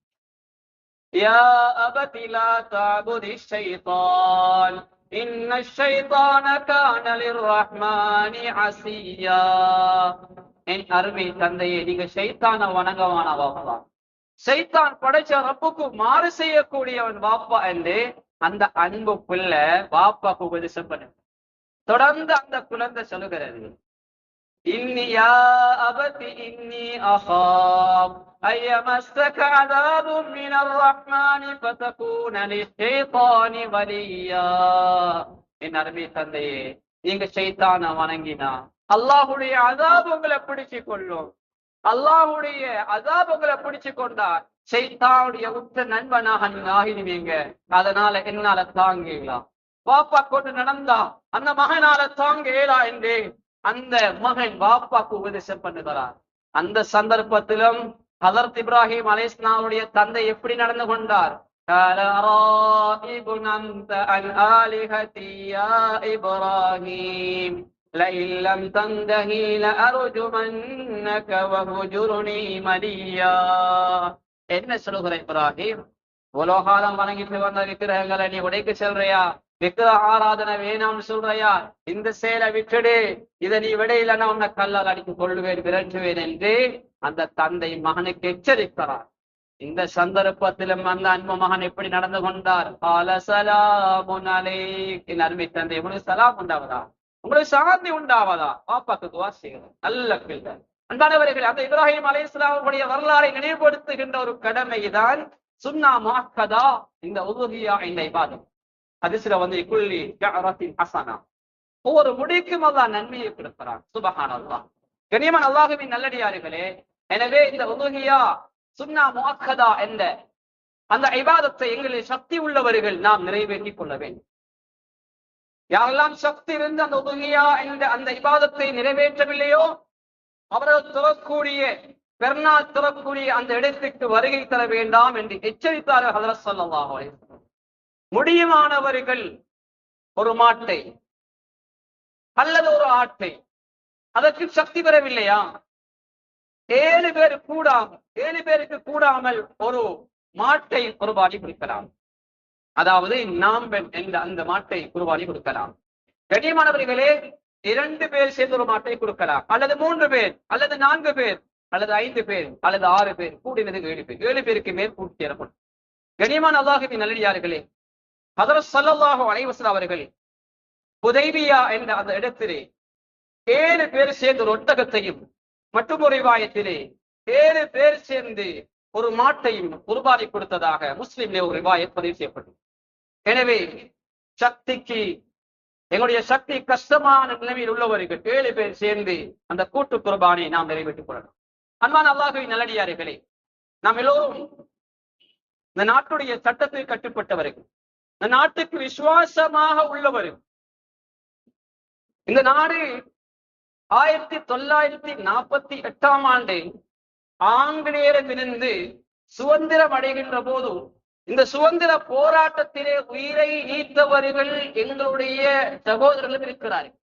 யா அபதி லா தஅபுதி ஷைத்தான் இன்ன ஷைத்தான கான லிர்ரஹ்மானி அஸியா. என் அருமை தந்தையே, நீங்க ஷைத்தானை வணங்கவானவா. ஷைத்தான் படைச்ச ரப்புக்கு மாறு செய்யக்கூடியவன் வாப்பா என்று அந்த அன்பு பிள்ளை வாப்பாக்கு உபதேசம் பண்ணு. தொடர்ந்து அந்த குழந்தை சொல்லுகிறது, இன்னி யா அபதி இன்னி அஹாப் அய்யமஸ்ஸக அஸாபும் மினர் ரஹ்மானி ஃபதகூன லிஷைத்தானி வலியா. என் அருமை தந்தையே, நீங்க ஷைத்தானை வணங்கினா அல்லாஹ்வுடைய அஸாப் உங்களை பிடிச்சு கொள்ளும். அல்லாஹ்வுடைய அஸாப் உங்களை பிடிச்சு கொண்டா ஷைத்தானுடைய உற்ற நண்பனாக நீங்க ஆகிடுவீங்க. அதனால என்னால தாங்கலாம். பாப்பா கொண்டு நடந்தா அந்த மகனால தாங்கலா என்று அந்த மகன் பாப்பாக்கு உபதேசம் பண்ணுகிறார். அந்த சந்தர்ப்பத்திலும் ஹஜ்ரத் இப்ராஹிம் அலைஹிஸ்ஸலாமுடைய தந்தை எப்படி நடந்து கொண்டார்? قال راغب أنت عن آلهتي يا إبراهيم لئن لم تنتهي لأرجمنك وهجرني مليا. என்ன சொல்லுகிற இப்ராஹிம், உலோகாலம் வணங்கிட்டு வந்த விக்கிரகங்களை நீ உடைக்க சொல்றியா? விக்கிர ஆராதனை வேணாம்னு சொல்றியா? இந்த செயலை விட்டுடு, இதை நீ விடையிலன்னா உன்னை கல்லால் அடித்து கொள்ளுவேன், விரட்டுவேன் என்று அந்த தந்தை மகனுக்கு எச்சரிக்கிறார். இந்த சந்தர்ப்பத்திலும் அந்த அன்பு மகன் எப்படி நடந்து கொண்டார்? கால ஸலாமுன் அலைக். என் அருமை தந்தை, உங்களுக்கு சலாம் உண்டாவதா, உங்களுக்கு சாந்தி உண்டாவதா? பாப்பாக்கு துஆ செய்கிறது. நல்ல பிள்ளை. அன்பானவர்கள், அந்த இப்ராஹிம் அலைஹிஸ்ஸலாமுடைய வரலாறை நினைவுபடுத்துகின்ற ஒரு கடமைதான் சுன்னா முஅக்கதா, இந்த உலுஹியா, இந்த இபாதத். ஹதீஸ்ல வந்து குல்லி ஜஅரத்தின் ஹஸனா, ஒவ்வொரு முடிக்கும் அல்லாஹ் நன்மையை கொடுக்கிறான். சுப்ஹானல்லாஹ். கண்ணியமான அல்லாஹ்வின் நல்லடியார்களே, எனவே இந்த உலுஹியா சுன்னா முஅக்கதா என்ற அந்த இபாதத்தை எங்களில் சக்தி உள்ளவர்கள் நாம் நிறைவேற்றிக் கொள்ள வேண்டும். யாரெல்லாம் சக்தி இருந்து அந்த உலுஹியா என்ற அந்த இபாதத்தை நிறைவேற்றவில்லையோ அவர்கள் துறக்கூடிய பெருநாள் துறக்கூடிய அந்த இடத்துக்கு வருகை தர வேண்டாம் என்று எச்சரித்தார்கள் ஹஜ்ரத் ஸல்லல்லாஹு அலைஹி வஸல்லம். முடியுமானவர்கள் ஒரு மாட்டை அல்லது ஒரு ஆட்டை, அதற்கு சக்தி பெறவில்லையா, 7 பேருக்கு கூடாமல் ஒரு மாட்டை குர்பானி கொடுக்கலாம். அதாவது நாம்பன் என்ற அந்த மாட்டை குர்பானி கொடுக்கலாம். கண்ணியமானவர்களே, 2 பேர் சேர்ந்து ஒரு மாட்டை கொடுக்கலாம், அல்லது 3 பேர், அல்லது 4 பேர், அல்லது 5 பேர், அல்லது 6 பேர், கூடினது 7 பேர். 7 பேருக்கு மேல் கூட்டி தரப்படும். கண்ணியமான அல்லாஹ்வின் நல்லடியார்களே, ஹஜ்ரத் ஸல்லல்லாஹு அலைஹி வஸல்லம் அவர்கள் ஹுதைபியா என்ற அந்த இடத்திலே 7 பேர் சேர்ந்து ஒரு ஒட்டகத்தையும், மற்றும் ஒரு ரிவாயத்திலே 7 பேர் சேர்ந்து ஒரு மாட்டையும் குர்பானி கொடுத்ததாக முஸ்லிம்லே ஒரு ரிவாயத் பதிவு செய்யப்பட்டது. எனவே சக்திக்கு, எங்களுடைய சக்தி கஷ்டமான நிலைமையில் உள்ளவர்கள் 7 பேர் சேர்ந்து அந்த கூட்டு குர்பானை நாம் நிறைவேற்றிக் கொள்ளலாம். அன்பான அல்லாஹ்வின் நல்லடியார்களே, நாம் எல்லோரும் இந்த நாட்டுடைய சட்டத்துக்கு கட்டுப்பட்டவர்கள், இந்த நாட்டுக்கு விசுவாசமாக உள்ளவர்கள். இந்த நாடு 1948ஆம் ஆண்டு ஆங்கிலேயரிடமிருந்து சுதந்திரம் அடைகின்ற போது இந்த சுதந்திர போராட்டத்திலே உயிரை நீத்தவர்கள் எங்களுடைய சகோதரர்களும் இருக்கிறார்கள்,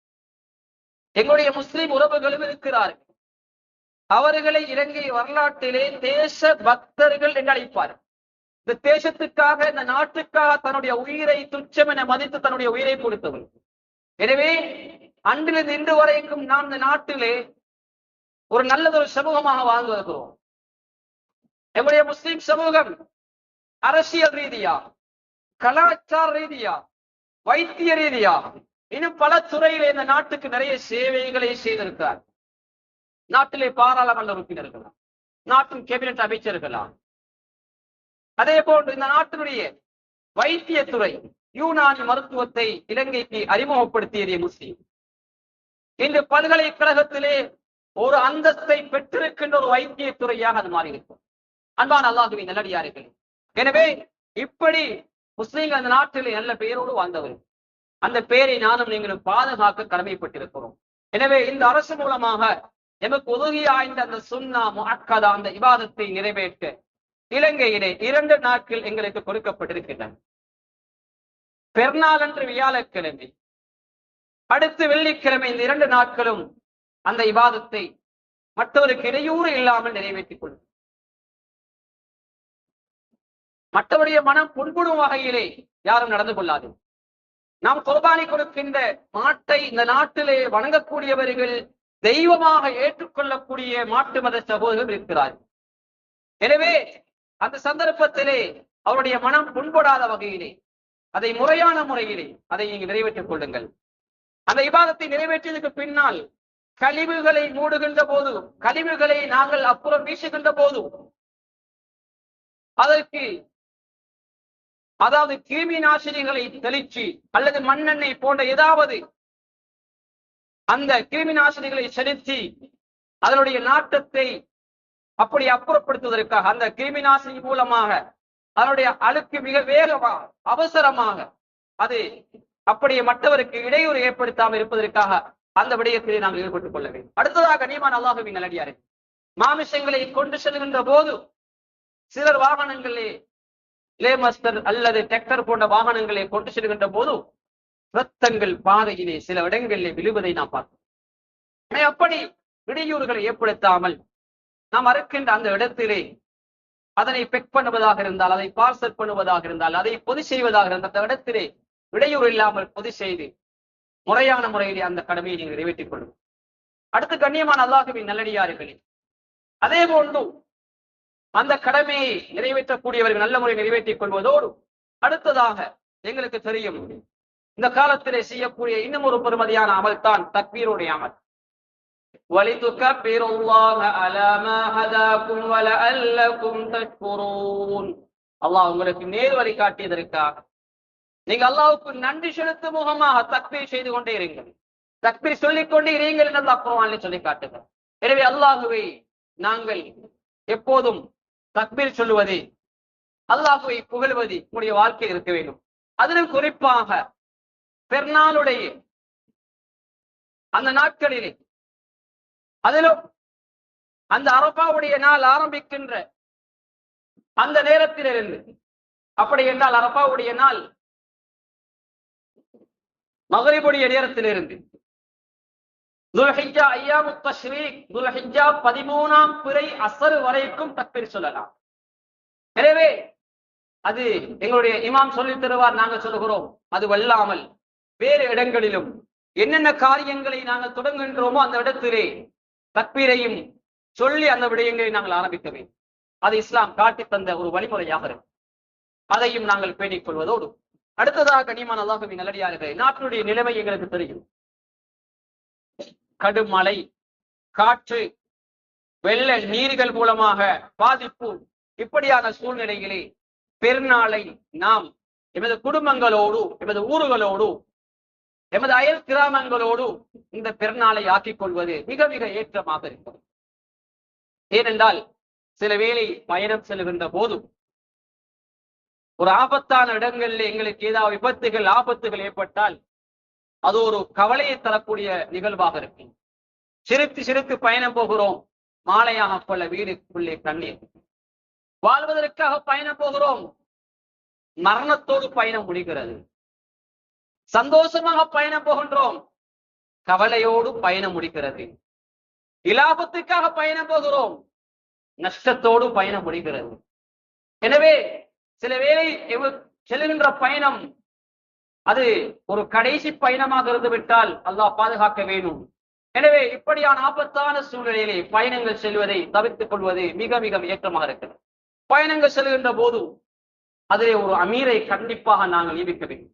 எங்களுடைய முஸ்லிம் உறவுகளும் இருக்கிறார்கள். அவர்களை இலங்கை வரலாற்றிலே தேச பக்தர்கள் என்று அழைப்பார்கள். இந்த தேசத்துக்காக, இந்த நாட்டுக்காக தன்னுடைய உயிரை துச்சம் என மதித்து தன்னுடைய உயிரை கொடுத்தவர். எனவே அன்றிலிருந்து இன்று வரைக்கும் நாம் இந்த நாட்டிலே ஒரு நல்லதொரு சமூகமாக வாழ்ந்து வருகிறோம். நம்முடைய முஸ்லிம் சமூகம் அரசியல் ரீதியா, கலாச்சார ரீதியா, வைத்திய ரீதியா, இன்னும் பல துறையிலே இந்த நாட்டுக்கு நிறைய சேவைகளை செய்திருக்கிறார். நாட்டிலே பாராளுமன்ற உறுப்பினர்களா, நாட்டின் கேபினட் அமைச்சர்களா, அதே போன்று இந்த நாட்டினுடைய வைத்தியத்துறை, யூனானி மருத்துவத்தை இலங்கைக்கு அறிமுகப்படுத்தியதே முஸ்லிம். இன்று பல்கலைக்கழகத்திலே ஒரு அந்தஸ்தை பெற்றிருக்கின்ற ஒரு வைத்திய துறையாக அது மாறி இருக்கும். அன்பான அல்லாஹுவின் நல்லடியார்கள், எனவே இப்படி முஸ்லிம்கள் அந்த நாட்டிலே நல்ல பெயரோடு வாழ்ந்தவர். அந்த பெயரை நானும் நீங்களும் பாதுகாக்க கடமைப்பட்டிருக்கிறோம். எனவே இந்த அரசு மூலமாக எமக்கு உதவியாய்ந்த அந்த சுன்னா முஅக்கதா அந்த இபாதத்தை நிறைவேற்ற இலங்கையிலே 2 நாட்கள் எங்களுக்கு கொடுக்கப்பட்டிருக்கின்றன. பெருநாள் அன்று வியாழக்கிழமை, அடுத்து வெள்ளிக்கிழமை, இந்த 2 நாட்களும் அந்த இபாதத்தை மற்றவருக்கு இடையூறு இல்லாமல் நிறைவேற்றிக் கொள்ளும். மற்றவருடைய மனம் புண்படும் வகையிலே யாரும் நடந்து கொள்ளாது. நாம் குர்பானி கொடுக்கின்ற மாட்டை இந்த நாட்டிலே வணங்கக்கூடியவர்கள் தெய்வமாக ஏற்றுக்கொள்ளக்கூடிய மாட்டு மத சகோதரர்கள் இருக்கிறார்கள். எனவே அந்த சந்தர்ப்பத்திலே அவருடைய மனம் புண்படாத வகையிலே அதை முறையான முறையிலே அதை நீங்கள் நிறைவேற்றிக் கொள்ளுங்கள். அந்த இபாதத்தை நிறைவேற்றியதுக்கு பின்னால் கழிவுகளை மூடுகின்ற போது, கழிவுகளை நாங்கள் அப்புறம் வீசுகின்ற போது அதற்கு அதாவது கிருமி நாசினிகளை தெளிச்சு அல்லது மண்ணெண்ணெய் போன்ற ஏதாவது அந்த கிருமி நாசினிகளை செலுத்தி அதனுடைய நாட்டத்தை அப்படி அப்புறப்படுத்துவதற்காக அந்த கிருமி நாசினி மூலமாக அதனுடைய அழுக்கு மிக வேகமாக அவசரமாக அது அப்படியே மற்றவருக்கு இடையூறு ஏற்படுத்தாமல் இருப்பதற்காக அந்த விடயத்திலே நாம் ஈடுபட்டுக் கொள்ள வேண்டும். அடுத்ததாக கண்ணியமான அல்லாஹ்வின் நல்லடியாரே, மாமிசங்களை கொண்டு செல்கின்ற போது சிலர் வாகனங்களே லேமஸ்டர் அல்லது டிராக்டர் போன்ற வாகனங்களை கொண்டு செல்கின்ற போது ரத்தங்கள் பாதையிலே சில இடங்களிலே விழுவதை நாம் பார்த்தோம். அப்படி இடையூறுகளை ஏற்படுத்தாமல் நாம் அறுக்கின்ற அந்த இடத்திலே அதனை பெக் பண்ணுவதாக இருந்தால், அதை பார்சல் பண்ணுவதாக இருந்தால், அதை பொது செய்வதாக இருந்தால் அந்த இடத்திலே இடையூறு இல்லாமல் பொது செய்து முறையான முறையிலே அந்த கடமையை நீங்கள் நிறைவேற்றிக் கொள்ளும். அடுத்து கண்ணியமான அல்லாஹ்வின் நல்லடியார்களே, அதே போன்று அந்த கடமையை நிறைவேற்றக்கூடியவர்கள் நல்ல முறை நிறைவேற்றிக் கொள்வதோடு அடுத்ததாக எங்களுக்கு தெரியும் இந்த காலத்திலே செய்யக்கூடிய இன்னும் ஒரு பெருமதியான அமல் தான் தக்பீருடைய அமல். அல்லாஹ் உங்களுக்கு நேர் வழி காட்டியதற்காக நீங்க அல்லாஹ்வுக்கு நன்றி செலுத்தும் முகமாக தக்பீர் செய்து கொண்டே இருங்கள், தக்பீர் சொல்லிக் கொண்டே இருங்கள் என்று அல்லாஹ் குர்ஆனில் சொல்லி காட்டுகிறார். எனவே அல்லாஹ்வை நாங்கள் எப்போதும் தக்பீர் சொல்லுவது, அல்லாஹ்வை புகழ்வது உங்களுடைய வாழ்க்கையில் இருக்க வேண்டும். அதிலும் குறிப்பாக பெருநாளுடைய அந்த நாட்களிலே, அதிலும் அந்த அரபாவுடைய நாள் ஆரம்பிக்கின்ற அந்த நேரத்திலிருந்து, அப்படி என்றால் அரபாவுடைய நாள் மக்ரிபுடைய நேரத்திலிருந்து துல்ஹிஜ்ஜா அய்யாமுத் தஷ்ரீக், துல்ஹிஜ்ஜா 13ஆம் பிறை அஸ்ர் வரைக்கும் தக்பீர் சொல்லலாம். எனவே அது எங்களுடைய இமாம் சொல்லித் தருவார், நாங்கள் சொல்லுகிறோம். அது வல்லாமல் வேறு இடங்களிலும் என்னென்ன காரியங்களை நாங்கள் தொடங்குகின்றோமோ அந்த இடத்திலே தக்பீரையும் சொல்லி அந்த விடயங்களை நாங்கள் ஆரம்பிக்க வேண்டும். அது இஸ்லாம் காட்டி தந்த ஒரு வழிமுறையாக இருக்கும். அதையும் நாங்கள் பேணிக் கொள்வதோடு அடுத்ததாக கண்ணியமான அல்லாஹ்வின் நல்லடியார்களே, நாட்டினுடைய நிலைமை எங்களுக்கு தெரியும். கடும் மழை, காற்று, வெள்ள நீர்கள் மூலமாக பாதிப்பு, இப்படியான சூழ்நிலைகளே பெருநாளை நாம் எமது குடும்பங்களோடு, எமது ஊர்களோடு, எமது அயல் கிராமங்களோடு இந்த பெருநாளை ஆக்கிக் கொள்வது மிக மிக ஏற்றமாக இருக்கும். ஏனென்றால் சில வேளை பயணம் செல்கின்ற போது ஒரு ஆபத்தான இடங்களில் எங்களுக்கு ஏதாவது விபத்துகள், ஆபத்துகள் ஏற்பட்டால் அது ஒரு கவலையை தரக்கூடிய நிகழ்வாக இருக்கும். சிரித்து சிரித்து பயணம் போகிறோம், மாலையாக கொள்ள வீடுக்குள்ளே கண்ணீர். வாழ்வதற்காக பயணம் போகிறோம், மரணத்தோடு பயணம் முடிகிறது. சந்தோஷமாக பயணம் போகின்றோம், கவலையோடு பயணம் முடிகிறது. இலாபத்துக்காக பயணம் போகிறோம், நஷ்டத்தோடு பயணம் முடிகிறது. எனவே சில வேளை செல்கின்ற பயணம் அது ஒரு கடைசி பயணமாக இருந்து விட்டால் அல்லாஹ் பாதுகாக்க வேண்டும். எனவே இப்படியான ஆபத்தான சூழ்நிலையிலே பயணங்கள் செல்வதை தவிர்த்துக் கொள்வது மிக மிக ஏற்றமாக இருக்கிறது. பயணங்கள் செல்கின்ற போது அதிலே ஒரு அமீரை கண்டிப்பாக நாங்கள் நியமிக்க வேண்டும்.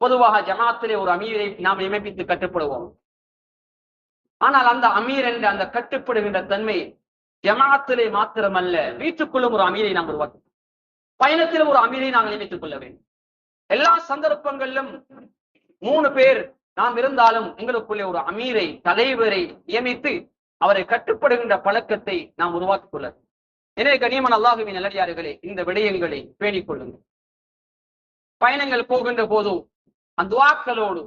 பொதுவாக ஜமாத்திலே ஒரு அமீரை நாம் நியமித்து கட்டுப்படுவோம். ஆனால் அந்த அமீர் என்ற அந்த கட்டுப்படுகின்ற தன்மை ஜமாத்திலே மாத்திரமல்ல, வீட்டுக்குள்ளும் ஒரு அமீரை நாம் உருவாக்கும். பயணத்திலும் ஒரு அமீரை நாங்கள் நியமித்துக் கொள்ள வேண்டும். எல்லா சந்தர்ப்பங்களிலும் 3 பேர் நாம் இருந்தாலும் எங்களுக்குள்ளே ஒரு அமீரை, தலைவரை நியமித்து அவரை கட்டுப்படுகின்ற பழக்கத்தை நாம் உருவாக்கிக் கொள்ள. எனவே கண்ணியமான அல்லாஹுவின் நல்லடியார்களே, இந்த விடயங்களை பேணிக் கொள்ளுங்கள். பயணங்கள் போகின்ற போது அந்த துஆக்களோடு,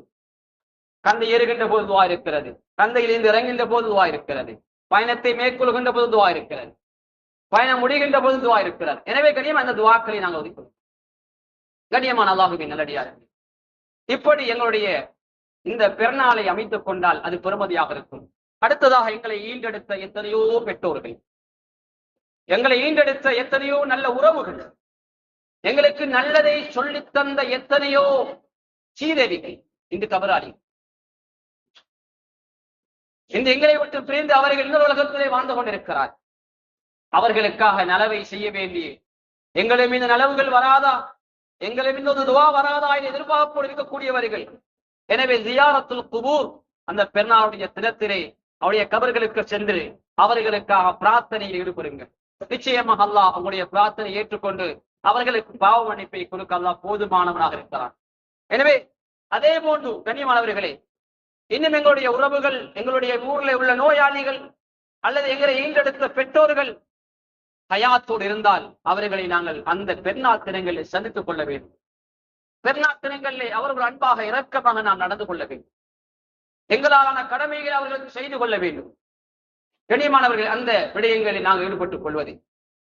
கந்தை ஏறுகின்ற போது துஆ இருக்கிறது, கந்தையிலிருந்து இறங்குகின்ற போது துஆ இருக்கிறது, பயணத்தை மேற்கொள்கின்ற போது துஆ இருக்கிறது, பயணம் முடிகின்ற போது துஆ இருக்கிறது. எனவே கண்ணியம் அந்த துஆக்களை நாங்கள் ஒதுக்கிறோம். கண்ணியமான அல்லாஹுவின் நல்லடியார்களே, இப்படி எங்களுடைய இந்த பெருநாளை அமைத்துக் கொண்டால் அது பெருமதியாக இருக்கும். அடுத்ததாக எங்களை ஈண்டெடுத்த எத்தனையோ பெற்றோர்கள், எங்களை ஈண்டெடுத்த எத்தனையோ நல்ல உறவுகள், எங்களுக்கு நல்லதை சொல்லித் தந்த எத்தனையோ சீதேவிகள் இன்று கபராளி, இந்த எங்களை விட்டு பிரிந்து அவர்கள் இன்னொரு உலகத்திலே வாழ்ந்து கொண்டிருக்கிறார். அவர்களுக்காக நலவை செய்ய வேண்டிய, எங்களை மீது நலவுகள் வராதா, எங்களை மீது ஒரு துவா வராதா என்று எதிர்பார்ப்போடு இருக்கக்கூடியவர்கள். எனவே ஜியாரத்துல் குபூர், அந்த பெருநாளுடைய தினத்திலே அவருடைய கபர்களுக்கு சென்று அவர்களுக்காக பிரார்த்தனையில் ஈடுபடுங்கள். நிச்சயமாக அல்லாஹ் அவங்களுடைய பிரார்த்தனை ஏற்றுக்கொண்டு அவர்களுக்கு பாவ மன்னிப்பை கொடுக்க அல்லாஹ் போதுமானவனாக இருக்கிறார். எனவே அதே போன்று கண்ணியமானவர்களே, இன்னும் எங்களுடைய உறவுகள், எங்களுடைய ஊரில் உள்ள நோயாளிகள் அல்லது எங்களை ஈண்டெடுத்த பெற்றோர்கள் ஹயாத்தோடு இருந்தால் அவர்களை நாங்கள் அந்த பெருநாள் தினங்களில் சந்தித்துக் கொள்ள வேண்டும். பெருநாள் தினங்களிலே அவர்கள் அன்பாக இரக்கமாக நாம் நடந்து கொள்ள வேண்டும். எங்களாலான கடமைகளை அவர்களுக்கு செய்து கொள்ள வேண்டும். கண்ணியமானவர்கள், அந்த விடயங்களில் நாங்கள் ஈடுபட்டுக் கொள்வது.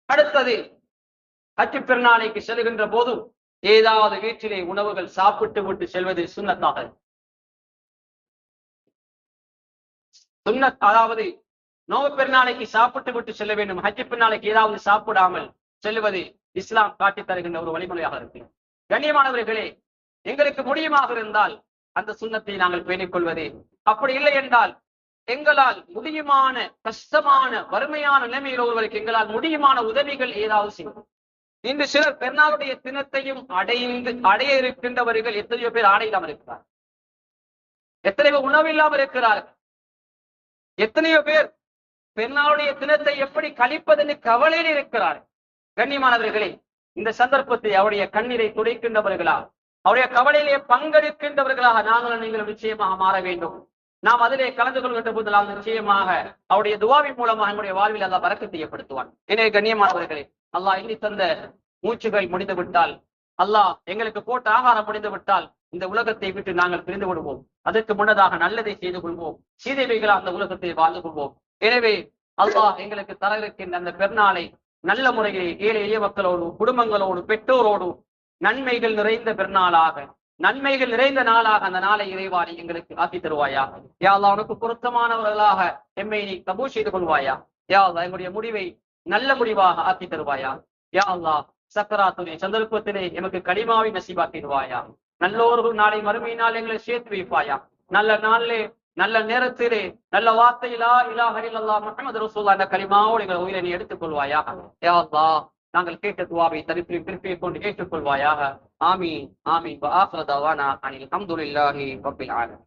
அடுத்தது, ஹஜ் பெருநாளைக்கு செல்கின்ற போது ஏதாவது வீட்டிலே உணவுகள் சாப்பிட்டு விட்டு செல்வது சுன்னத்தாக. சுன்னத், அதாவது நோவு பெருநாளைக்கு சாப்பிட்டு விட்டு செல்ல வேண்டும். ஹஜ் பெருநாளைக்கு ஏதாவது சாப்பிடாமல் செல்வது இஸ்லாம் காட்டித் தருகின்ற ஒரு வழிமுறையாக இருக்கு. கண்ணியமானவர்களே, எங்களுக்கு முடியுமாக இருந்தால் அந்த சுன்னத்தை நாங்கள் பேணிக் கொள்வதே. அப்படி இல்லை என்றால் எங்களால் முடியுமான கஷ்டமான வறுமையான நிலைமையில் ஒருவருக்கு எங்களால் முடியுமான உதவிகள் ஏதாவது செய்யும். இன்று சிலர் பெருநாளுடைய தினத்தையும் அடைய இருக்கின்றவர்கள் எத்தனையோ பேர் ஆடை இல்லாமல் இருக்கிறார், எத்தனையோ உணவு இல்லாமல் இருக்கிறார்கள், எத்தனையோ பேர் பெருநாளுடைய தினத்தை எப்படி கழிப்பதென்று கவலையில் இருக்கிறார். கண்ணியமானவர்களே, இந்த சந்தர்ப்பத்தை அவருடைய கண்ணீரை துடைக்கின்றவர்களா, அவருடைய கவலையிலே பங்கெடுக்கின்றவர்களாக நாங்களும் நீங்களும் நிச்சயமாக மாற வேண்டும். நாம் அதிலே கலந்து கொள்கின்ற போதெல்லாம் நிச்சயமாக அவருடைய துவாவின் மூலமாக நம்முடைய வாழ்வில் அல்லாஹ் பரக்கத்தை ஏற்படுத்துவான். எனவே கண்ணியமானவர்களே, அல்லாஹ் எண்ணி தந்த மூச்சுகள் முடிந்து விட்டால், அல்லாஹ் எங்களுக்கு போட்ட ஆகாரம் முடிந்து விட்டால் இந்த உலகத்தை விட்டு நாங்கள் பிரிந்து விடுவோம். அதற்கு முன்னதாக நல்லதை செய்து கொள்வோம், சீதைவைகளாக அந்த உலகத்தை வாழ்ந்து கொள்வோம். எனவே அல்லாஹ் எங்களுக்கு தர இருக்கின்ற அந்த பெருநாளை நல்ல முறையில் ஏழை எளிய மக்களோடு, குடும்பங்களோடு, பெற்றோரோடு நன்மைகள் நிறைந்த பெருநாளாக, நன்மைகள் நிறைந்த நாளாக அந்த நாளை இறைவாணி எங்களுக்கு ஆக்கி தருவாயா. யா அல்லாஹ், உனக்கு பொருத்தமானவர்களாக எம்மை நீ கபூல் செய்து கொள்வாயா. யா அல்லாஹ், எங்களுடைய முடிவை நல்ல முடிவாக ஆக்கி தருவாயா. யா அல்லாஹ், சக்கராத்துடைய சந்தர்ப்பத்திலே எமக்கு கலிமாவை நசீபாக்கிடுவாயா. நல்லோர்கள் நாளை மறுமையினால் எங்களை சேர்த்து வைப்பாயா. நல்ல நாளிலே, நல்ல நேரத்திலே, நல்ல வார்த்தையிலா இலாஹ இல்லல்லாஹ் முஹம்மது ரசூலுல்லாஹ் என்ற கலிமாவோடு எங்கள் உயிரை நீ எடுத்துக் கொள்வாயா. யா அல்லாஹ், நாங்கள் கேட்ட துஆவை திருப்பியை கொண்டு ஏற்றுக்கொள்வாயாக. ஆமீன் ஆமீன். வ ஆகிரு தஅவானா அனில் ஹம்துலில்லாஹி ரப்பில் ஆலமீன்.